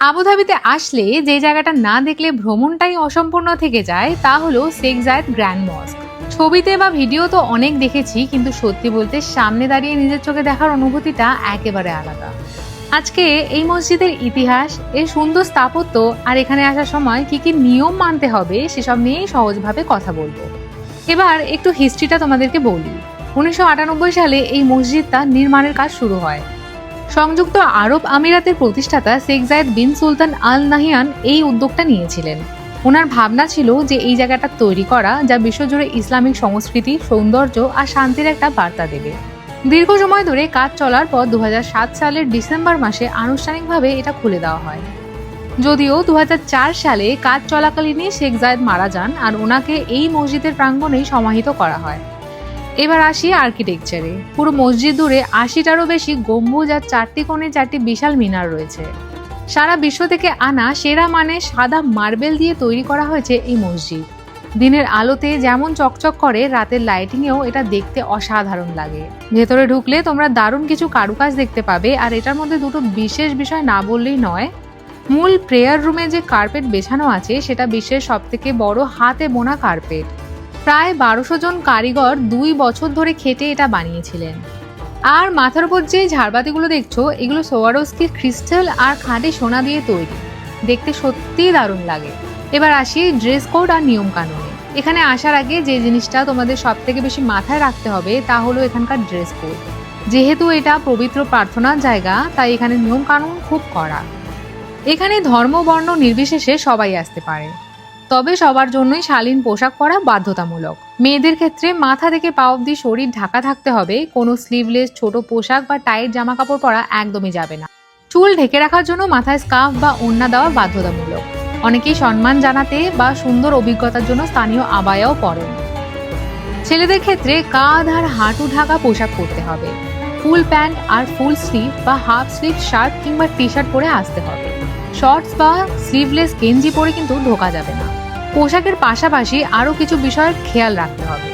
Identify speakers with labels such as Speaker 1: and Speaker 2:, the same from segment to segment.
Speaker 1: আবুধাবিতে আসলে যে জায়গাটা না দেখলে ভ্রমণটাই অসম্পূর্ণ থেকে যায় তা হলো শেখ জায়েদ গ্র্যান্ড মস্ক। ছবিতে বা ভিডিও তো অনেক দেখেছি, কিন্তু সত্যি বলতে সামনে দাঁড়িয়ে নিজের চোখে দেখার অনুভূতিটা একেবারে আলাদা। আজকে এই মসজিদের ইতিহাস, এর সুন্দর স্থাপত্য আর এখানে আসার সময় কি কি নিয়ম মানতে হবে সেসব নিয়েই সহজভাবে কথা বলবো। এবার একটু হিস্ট্রিটা তোমাদেরকে বলি। 1998 সালে এই মসজিদটা নির্মাণের কাজ শুরু হয়। সংযুক্ত আরব আমিরাতের প্রতিষ্ঠাতা শেখ জায়েদ বিন সুলতান আল নাহিয়ান এই উদ্যোগটা নিয়েছিলেন। ওনার ভাবনা ছিল যে এই জায়গাটা তৈরি করা যা বিশ্বজুড়ে ইসলামিক সংস্কৃতি, সৌন্দর্য আর শান্তির একটা বার্তা দেবে। দীর্ঘ সময় ধরে কাজ চলার পর 2007 সালের ডিসেম্বর মাসে আনুষ্ঠানিকভাবে এটা খুলে দেওয়া হয়। যদিও 2004 সালে কাজ চলাকালীনই শেখ জায়েদ মারা যান আর ওনাকে এই মসজিদের প্রাঙ্গণেই সমাহিত করা হয়। এবার আসি আর্কিটেকচারে। পুরো মসজিদ জুড়ে 80টারও বেশি গম্বুজ আর 4টি কোণে 4টি বিশাল মিনার রয়েছে। সারা বিশ্ব থেকে আনা সেরা মানে সাদা মার্বেল দিয়ে তৈরি করা হয়েছে এই মসজিদ। দিনের আলোতে যেমন চকচক করে, রাতের লাইটিংয়েও এটা দেখতে অসাধারণ লাগে। ভেতরে ঢুকলে তোমরা দারুণ কিছু কারুকাজ দেখতে পাবে। আর এটার মধ্যে দুটো বিশেষ বিষয় না বললেই নয়। মূল প্রেয়ার রুমে যে কার্পেট বেছানো আছে সেটা বিশ্বের সবথেকে বড় হাতে বোনা কার্পেট। প্রায় 1200 জন কারিগর 2 বছর ধরে খেটে এটা বানিয়েছিলেন। আর মাথার উপর যে ঝাড়বাতিগুলো দেখছো, এগুলো সোয়ারোস্কি ক্রিস্টাল আর খাঁটি সোনা দিয়ে তৈরি। দেখতে সত্যিই দারুণ লাগে। এবার আসি ড্রেস কোড আর নিয়ম কানুনে। এখানে আসার আগে যে জিনিসটা তোমাদের সব থেকে বেশি মাথায় রাখতে হবে তা হলো এখানকার ড্রেস কোড। যেহেতু এটা পবিত্র প্রার্থনার জায়গা, তাই এখানে নিয়ম কানুন খুব কড়া। এখানে ধর্ম বর্ণ নির্বিশেষে সবাই আসতে পারে, তবে সবার জন্যই শালীন পোশাক পরা বাধ্যতামূলক। মেয়েদের ক্ষেত্রে মাথা থেকে পা অবধি শরীর ঢাকা থাকতে হবে। কোনো স্লিভলেস, ছোট পোশাক বা টাইট জামা কাপড় পরা একদমই যাবে না। চুল ঢেকে রাখার জন্য মাথায় স্কার্ফ বা ওড়না দেওয়া বাধ্যতামূলক। অনেকেই সম্মান জানাতে বা সুন্দর অভিজ্ঞতার জন্য স্থানীয় আবায়াও পরেন। ছেলেদের ক্ষেত্রে কাঁধ আর হাঁটু ঢাকা পোশাক পরতে হবে। ফুল প্যান্ট আর ফুল স্লিভ বা হাফ স্লিভ শার্ট কিংবা টি শার্ট পরে আসতে হবে। শর্টস বা স্লিভলেস গেঞ্জি পরে কিন্তু ঢোকা যাবে না। পোশাকের পাশাপাশি আরও কিছু বিষয়ের খেয়াল রাখতে হবে।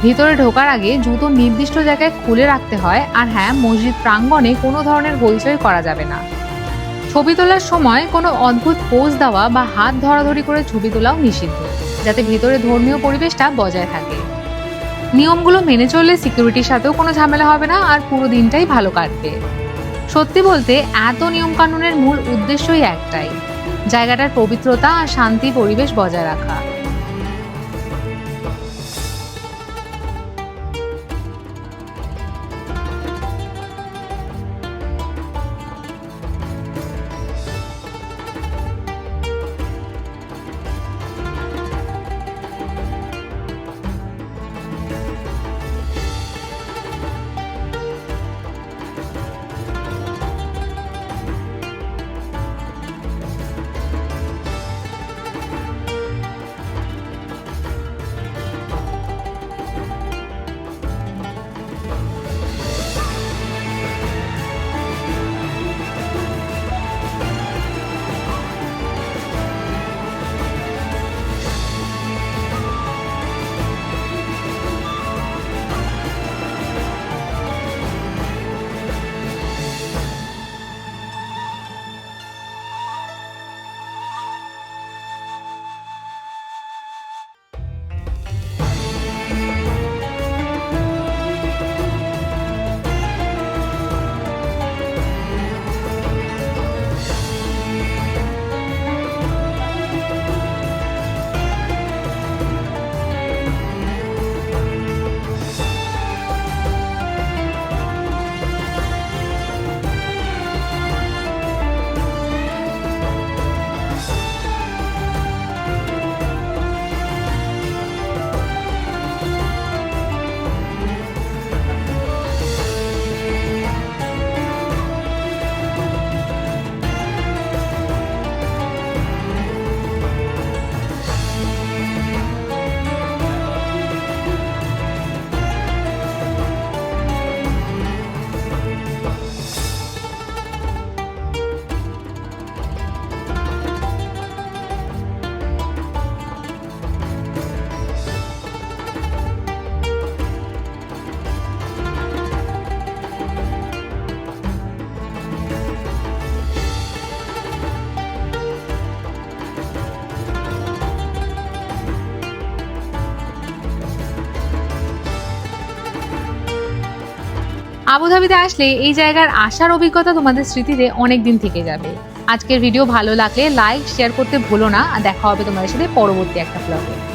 Speaker 1: ভিতরে ঢোকার আগে জুতো নির্দিষ্ট জায়গায় খুলে রাখতে হয়। আর হ্যাঁ, মসজিদ প্রাঙ্গণে কোনো ধরনের হইচই করা যাবে না। ছবি তোলার সময় কোনো অদ্ভুত পোজ দেওয়া বা হাত ধরাধরি করে ছবি তোলাও নিষিদ্ধ, যাতে ভিতরে ধর্মীয় পরিবেশটা বজায় থাকে। নিয়মগুলো মেনে চললে সিকিউরিটির সাথেও কোনো ঝামেলা হবে না আর পুরো দিনটাই ভালো কাটবে। সত্যি বলতে এত নিয়মকানুনের মূল উদ্দেশ্যই একটাই, জায়গাটার পবিত্রতা আর শান্তি পরিবেশ বজায় রাখা। আবুধাবিতে আসলে এই জায়গার আসার অভিজ্ঞতা তোমাদের স্মৃতিতে অনেক দিন থেকে যাবে। আজকের ভিডিও ভালো লাগলে লাইক শেয়ার করতে ভুলো না। আর দেখা হবে তোমাদের সাথে পরবর্তী একটা ব্লগে।